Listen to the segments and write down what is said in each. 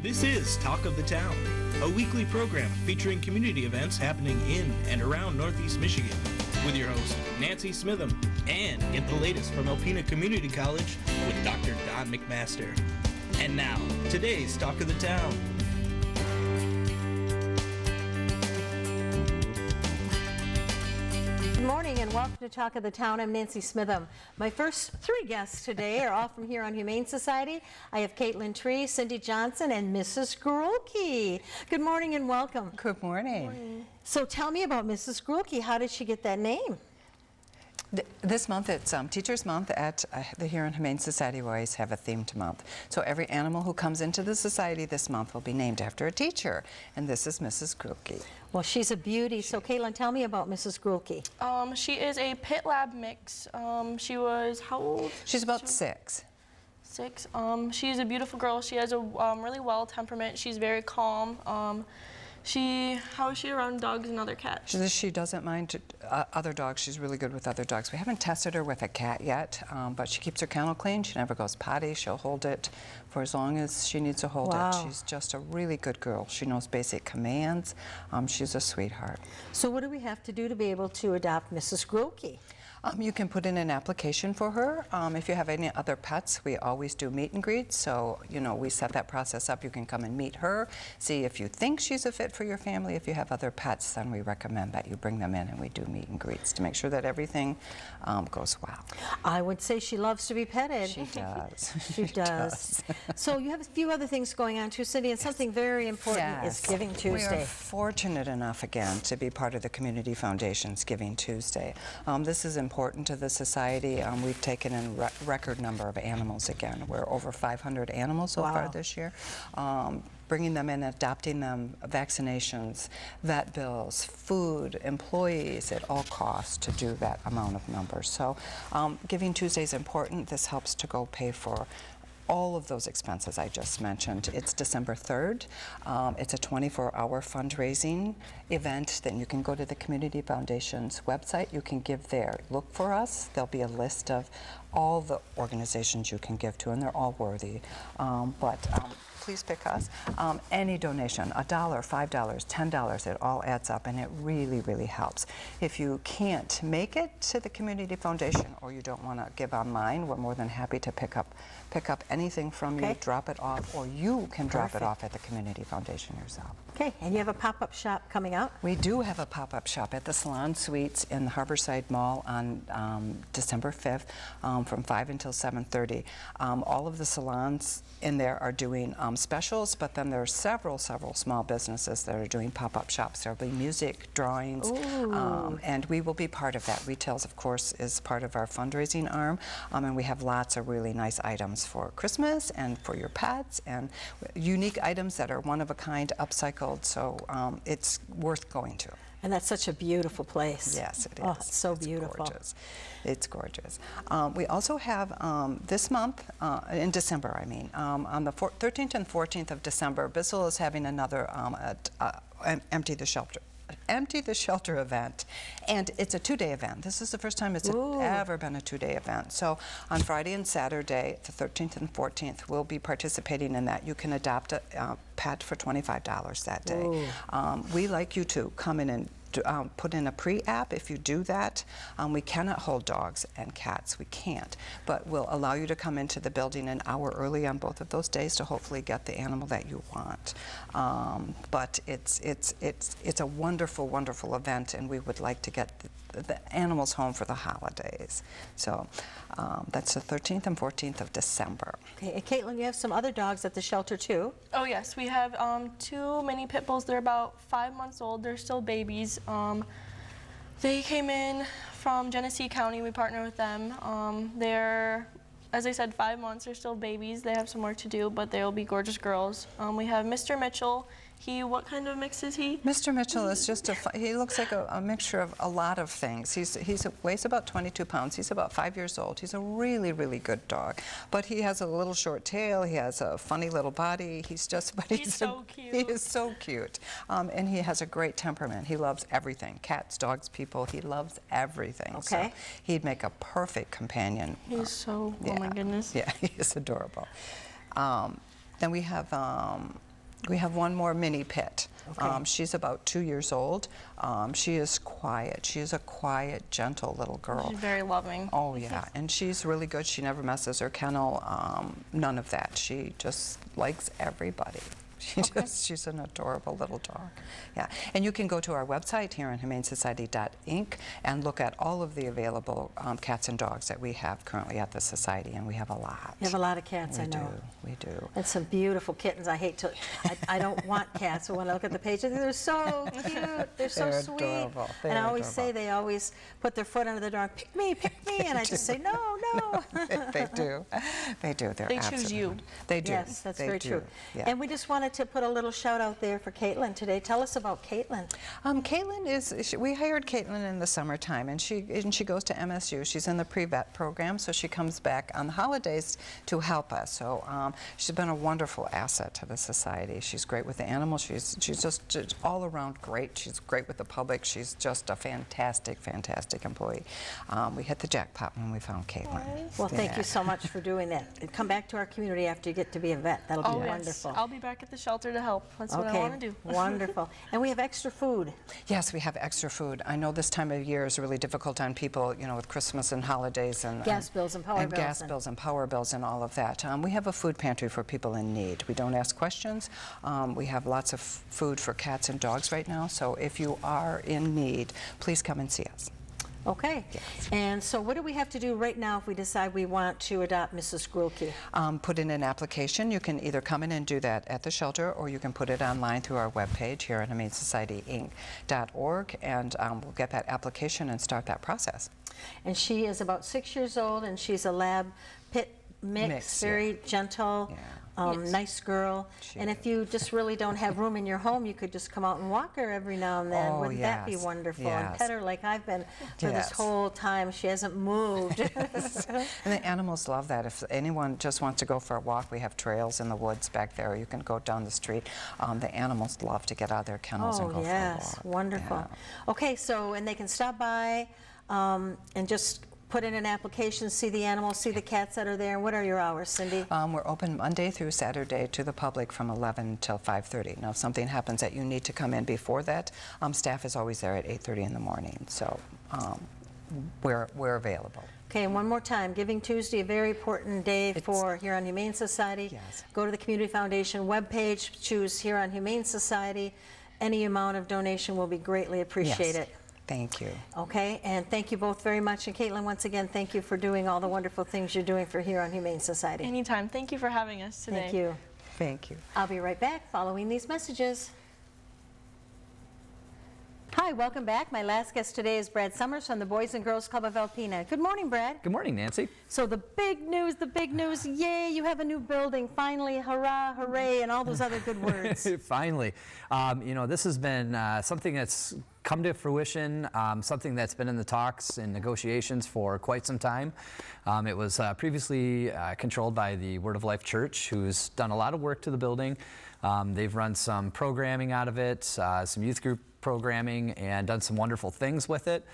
This is Talk of the Town, a weekly program featuring community events happening in and around Northeast Michigan, with your host, Nancy Smitham, and get the latest from Alpena Community College with Dr. Don McMaster. And now, today's Talk of the Town. Good morning and welcome to Talk of the Town. I'm Nancy Smitham. My first three guests today are all from here on Humane Society. I have Caitlin Tree, Cindy Johnson, and Mrs. Grulke. Good morning and welcome. Good morning. So tell me about Mrs. Grulke. How did she get that name? This month it's Teachers Month at the Huron Humane Society. We always have a themed month. So every animal who comes into the society this month will be named after a teacher. And this is Mrs. Grulke. Well, she's a beauty. So Caitlin, tell me about Mrs. Grulke. She is a pit lab mix. She was how old? She's about 6. 6. She's a beautiful girl. She has a really well temperament. She's very calm. How is she around dogs and other cats? She doesn't mind other dogs. She's really good with other dogs. We haven't tested her with a cat yet, but she keeps her kennel clean. She never goes potty. She'll hold it for as long as she needs to hold it. She's just a really good girl. She knows basic commands. She's a sweetheart. So what do we have to do to be able to adopt Mrs. Grulke? You can put in an application for her. If you have any other pets, we always do meet and greets. So, we set that process up. You can come and meet her, see if you think she's a fit for your family. If you have other pets, then we recommend that you bring them in and we do meet and greets to make sure that everything goes well. I would say she loves to be petted. She does. She does. So you have a few other things going on too, Cindy, and something very important is Giving Tuesday. We are fortunate enough again to be part of the Community Foundation's Giving Tuesday. This is important to the society. We've taken in a record number of animals again. We're over 500 animals so far this year. Bringing them in, adopting them, vaccinations, vet bills, food, employees, at all costs to do that amount of numbers. So Giving Tuesday is important. This helps to go pay for all of those expenses I just mentioned. It's December 3rd. It's a 24-hour fundraising event. Then you can go to the Community Foundation's website. You can give there. Look for us. There'll be a list of all the organizations you can give to, and they're all worthy. Please pick us. Any donation, $1, $5, $10, it all adds up, and it really, really helps. If you can't make it to the Community Foundation or you don't want to give online, we're more than happy to pick up anything from you, drop it off, or you can drop it off at the Community Foundation yourself. Okay, and you have a pop-up shop coming out? We do have a pop-up shop at the Salon Suites in the Harborside Mall on December 5th from 5 until 7:30. All of the salons in there are doing specials, but then there are several small businesses that are doing pop-up shops. There'll be music, drawings, and we will be part of that. Retails, of course, is part of our fundraising arm, and we have lots of really nice items for Christmas and for your pets, and unique items that are one of a kind, upcycled, so it's worth going to. And that's such a beautiful place. Yes, it is. Oh, it's so beautiful. Gorgeous. It's gorgeous. We also have this month, in December, on the 13th and 14th of December, Bissell is having another Empty the Shelter event, and it's a 2-day event. This is the first time it's ever been a 2-day event. So on Friday and Saturday, the 13th and 14th, we'll be participating in that. You can adopt a pet for $25 that day. We like you to come in and put in a pre-app. If you do that, we cannot hold dogs and cats. We can't, but we'll allow you to come into the building an hour early on both of those days to hopefully get the animal that you want. But it's a wonderful, wonderful event, and we would like to get the animals home for the holidays. So that's the 13th and 14th of December. Okay, and Caitlin, you have some other dogs at the shelter too? Oh yes, we have 2 mini pit bulls. They're about 5 months old. They're still babies. They came in from Genesee County. We partner with them. They're, as I said, 5 months. They're still babies. They have some work to do, but they'll be gorgeous girls. We have Mr. Mitchell. What kind of mix is he? Mr. Mitchell is just he looks like a mixture of a lot of things. He weighs about 22 pounds. He's about 5 years old. He's a really, really good dog. But he has a little short tail. He has a funny little body. He's so cute. He is so cute. And he has a great temperament. He loves everything. Cats, dogs, people. He loves everything. Okay. So he'd make a perfect companion. He's oh my goodness. Yeah, he is adorable. Then we have We have one more mini pit. Okay. She's about 2 years old. She is quiet. She is a quiet, gentle little girl. She's very loving. Oh yeah, and she's really good. She never messes her kennel, none of that. She just likes everybody. She's an adorable little dog. Yeah, and you can go to our website here on humanesociety.inc and look at all of the available cats and dogs that we have currently at the society, and we have a lot. You have a lot of cats, I know. We do. And some beautiful kittens. I don't want cats, but when I look at the pages, they're so cute. They're so They're sweet. adorable. And I always adorable. say they always put their foot under the door, pick me, and I just say, no, no. They do. They do. They're They choose absolutely- you. They do. Yes, that's They very do. true. Yeah. And we just wanted to put a little shout out there for Caitlin today. Tell us about Caitlin. Caitlin we hired Caitlin in the summertime, and she goes to MSU. She's in the pre-vet program, so she comes back on the holidays to help us. So she's been a wonderful asset to the society. She's great with the animals. She's just all around great. She's great with the public. She's just a fantastic, fantastic employee. We hit the jackpot when we found Caitlin. Well, thank Yeah. you so much for doing that. And come back to our community after you get to be a vet. That'll be Oh, yes. wonderful. I'll be back at the shelter to help. That's what I want to do. Wonderful. And we have extra food. Yes, we have extra food. I know this time of year is really difficult on people, you know, with Christmas and holidays and Gas bills and power bills gas and- bills and power bills and all of that. We have a food pantry for people in need. We don't ask questions. We have lots of food for cats and dogs right now. So if you are in need, please come and see us. Okay. And so what do we have to do right now if we decide we want to adopt Mrs. Grulke? Put in an application. You can either come in and do that at the shelter, or you can put it online through our webpage here at humanesociety.org, and we'll get that application and start that process. And she is about 6 years old, and she's a lab pit mix, Yeah. very gentle, Yeah. Yes. nice girl. She And if you just really don't have room in your home, you could just come out and walk her every now and then. Oh, Wouldn't that be yes. wonderful? And Yes. pet her like I've been for this Yes. whole time. She hasn't moved. And the animals love that. If anyone just wants to go for a walk, we have trails in the woods back there. You can go down the street. The animals love to get out of their kennels and go Oh, yes, for a walk. wonderful. Yeah. Okay, so, and they can stop by and just put in an application, see the animals, see the cats that are there. What are your hours, Cindy? We're open Monday through Saturday to the public from 11 till 5:30. Now, if something happens that you need to come in before that, staff is always there at 8:30 in the morning. So we're available. Okay, and one more time, Giving Tuesday, a very important day for Huron Humane Society. Yes. Go to the Community Foundation webpage, choose Huron Humane Society. Any amount of donation will be greatly appreciated. Yes. Thank you. Okay, and thank you both very much. And Caitlin, once again, thank you for doing all the wonderful things you're doing for Huron Humane Society. Anytime. Thank you for having us today. Thank you. Thank you. I'll be right back following these messages. Hi, welcome back. My last guest today is Brad Summers from the Boys and Girls Club of Alpena. Good morning, Brad. Good morning, Nancy. So the big news, yay, you have a new building, finally, hurrah, hooray, and all those other good words. Finally. You know, this has been something that's come to fruition, something that's been in the talks and negotiations for quite some time. It was previously controlled by the Word of Life Church, who's done a lot of work to the building. They've run some programming out of it, some youth group programming, and done some wonderful things with it.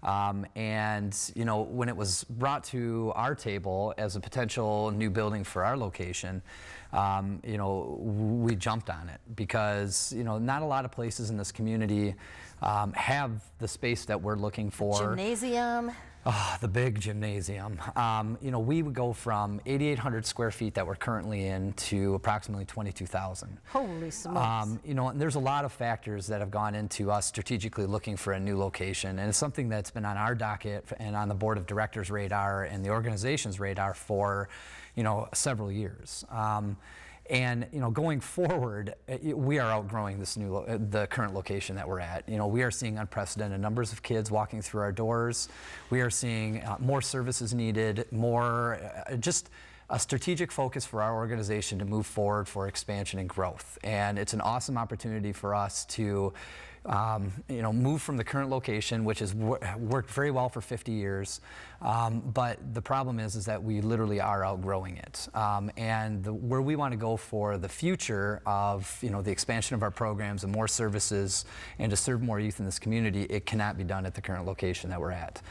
And you know, when it was brought to our table as a potential new building for our location, you know, we jumped on it because, you know, not a lot of places in this community have the space that we're looking for. Gymnasium. Oh, the big gymnasium. You know, we would go from 8,800 square feet that we're currently in to approximately 22,000. Holy smokes. You know, and there's a lot of factors that have gone into us strategically looking for a new location, and it's something that's been on our docket and on the board of directors' radar and the organization's radar for, you know, several years. And you know, going forward, we are outgrowing this the current location that we're at. You know, we are seeing unprecedented numbers of kids walking through our doors. We are seeing more services needed, more just a strategic focus for our organization to move forward for expansion and growth. And it's an awesome opportunity for us to you know, move from the current location, which has worked very well for 50 years. But the problem is that we literally are outgrowing it. And where we want to go for the future of, you know, the expansion of our programs and more services and to serve more youth in this community, it cannot be done at the current location that we're at.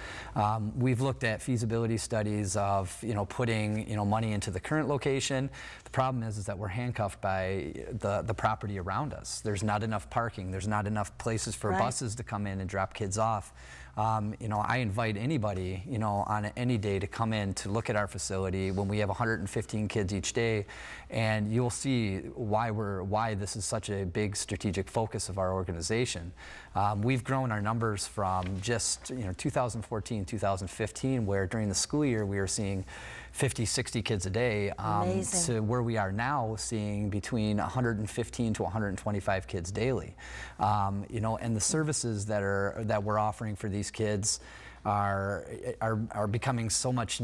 We've looked at feasibility studies of, you know, putting, you know, money into the current location. The problem is that we're handcuffed by the property around us. There's not enough parking. There's not enough places for buses to come in and drop kids off. You know, I invite anybody, you know, on any day to come in to look at our facility when we have 115 kids each day, and you'll see why this is such a big strategic focus of our organization. We've grown our numbers from just, you know, 2014, 2015, where during the school year we were seeing 50, 60 kids a day, to where we are now seeing between 115 to 125 kids daily. You know, and the services that we're offering for these kids are becoming so much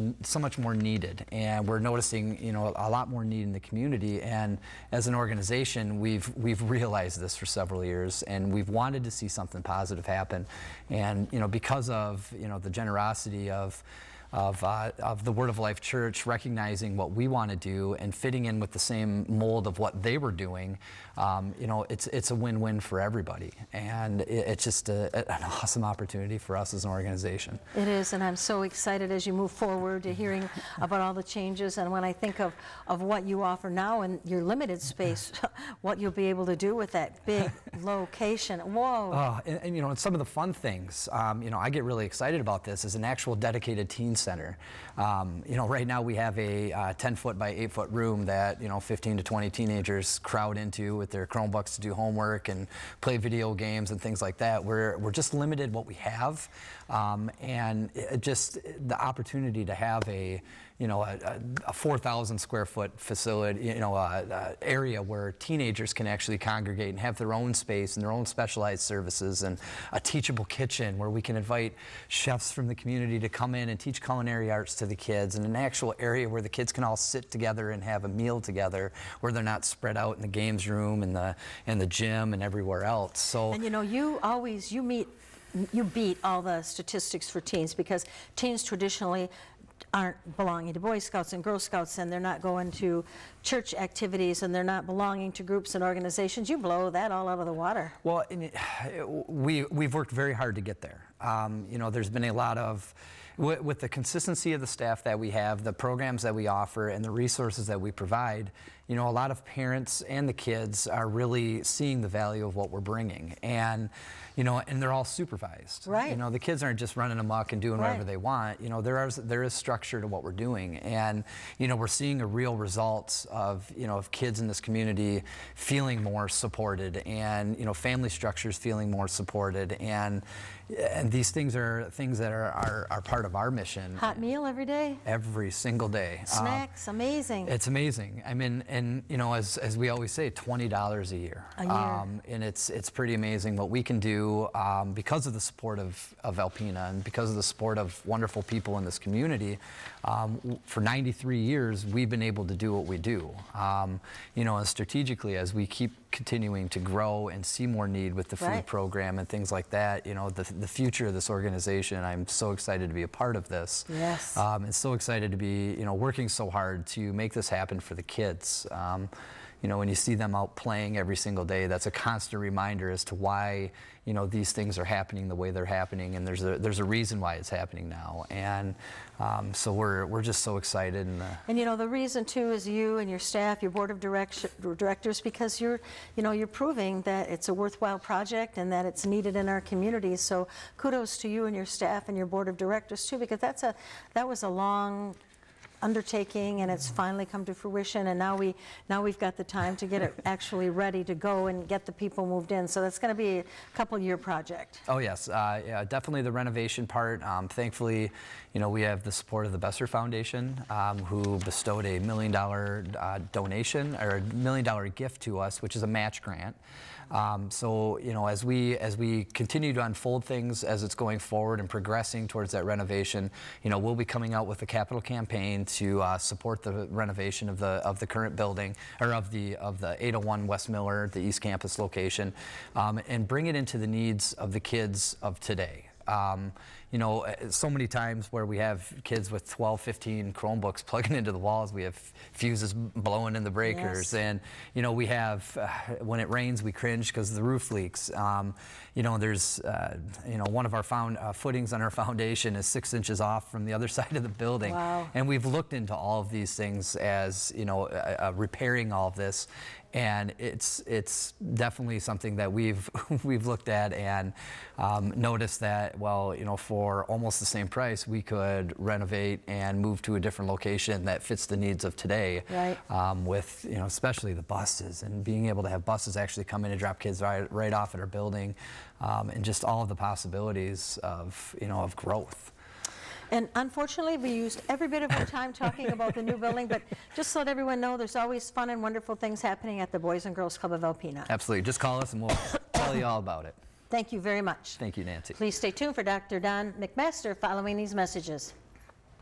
more needed, and we're noticing, you know, a lot more need in the community. And as an organization, we've realized this for several years, and we've wanted to see something positive happen. And, you know, because of, you know, the generosity of the Word of Life Church recognizing what we want to do and fitting in with the same mold of what they were doing, you know, it's a win-win for everybody, and it's just an awesome opportunity for us as an organization. It is, and I'm so excited as you move forward to hearing about all the changes. And when I think of what you offer now in your limited space, what you'll be able to do with that big location. Whoa. And you know, and some of the fun things, you know, I get really excited about this, is an actual dedicated teen center. You know, right now we have a 10-foot by 8-foot room that, you know, 15 to 20 teenagers crowd into with their Chromebooks to do homework and play video games and things like that. We're just limited what we have, and just the opportunity to have a 4,000 square foot facility, you know, area where teenagers can actually congregate and have their own space and their own specialized services, and a teachable kitchen where we can invite chefs from the community to come in and teach culinary arts to the kids, and an actual area where the kids can all sit together and have a meal together, where they're not spread out in the games room and the gym and everywhere else. So, and you know, you beat all the statistics for teens, because teens traditionally aren't belonging to Boy Scouts and Girl Scouts, and they're not going to church activities, and they're not belonging to groups and organizations. You blow that all out of the water. Well, we've worked very hard to get there. You know, there's been a lot of, with the consistency of the staff that we have, the programs that we offer, and the resources that we provide, you know, a lot of parents and the kids are really seeing the value of what we're bringing. And, you know, and they're all supervised. Right. You know, the kids aren't just running amok and doing whatever they want. You know, there is structure to what we're doing. And, you know, we're seeing a real result of, you know, of kids in this community feeling more supported, and, you know, family structures feeling more supported. And these things are things that are part of our mission. Hot meal every day? Every single day. Snacks, amazing. It's amazing. I mean, and you know, as we always say, $20 a year. A year. And it's pretty amazing what we can do because of the support of Alpena, and because of the support of wonderful people in this community. For 93 years, we've been able to do what we do. You know, and strategically, as we keep continuing to grow and see more need with the food program and things like that, you know, the future of this organization, I'm so excited to be a part of this. Yes. And so excited to be, you know, working so hard to make this happen for the kids. You know, when you see them out playing every single day, that's a constant reminder as to why, you know, these things are happening the way they're happening, and there's a reason why it's happening now. And so we're just so excited. And you know, the reason too is you and your staff, your board of directors, because you're proving that it's a worthwhile project and that it's needed in our community. So kudos to you and your staff and your board of directors too, because that was a long undertaking, and it's finally come to fruition, and now we've got the time to get it actually ready to go and get the people moved in. So that's going to be a couple-year project. Oh yes, yeah, definitely the renovation part. Thankfully, you know, we have the support of the Besser Foundation, who bestowed a $1 million donation, or $1 million gift to us, which is a match grant. So, you know, as we continue to unfold things as it's going forward and progressing towards that renovation, you know, we'll be coming out with a capital campaign to support the renovation of the current building, or of the 801 West Miller, the East Campus location, and bring it into the needs of the kids of today. You know, so many times where we have kids with 12, 15 Chromebooks plugging into the walls, we have fuses blowing in the breakers, Yes. and you know, we have when it rains we cringe because the roof leaks. You know, there's you know, one of our footings on our foundation is 6 inches off from the other side of the building. Wow. And we've looked into all of these things as, you know, repairing all of this, and it's definitely something that we've looked at and noticed that, well, you know, for almost the same price we could renovate and move to a different location that fits the needs of today. Right. With, you know, especially the buses, and being able to have buses actually come in and drop kids right off at our building, and just all of the possibilities of, you know, of growth. And unfortunately, we used every bit of our time talking about the new building, but just to let everyone know, there's always fun and wonderful things happening at the Boys and Girls Club of Alpena. Absolutely. Just call us and we'll tell you all about it. Thank you very much. Thank you, Nancy. Please stay tuned for Dr. Don McMaster following these messages.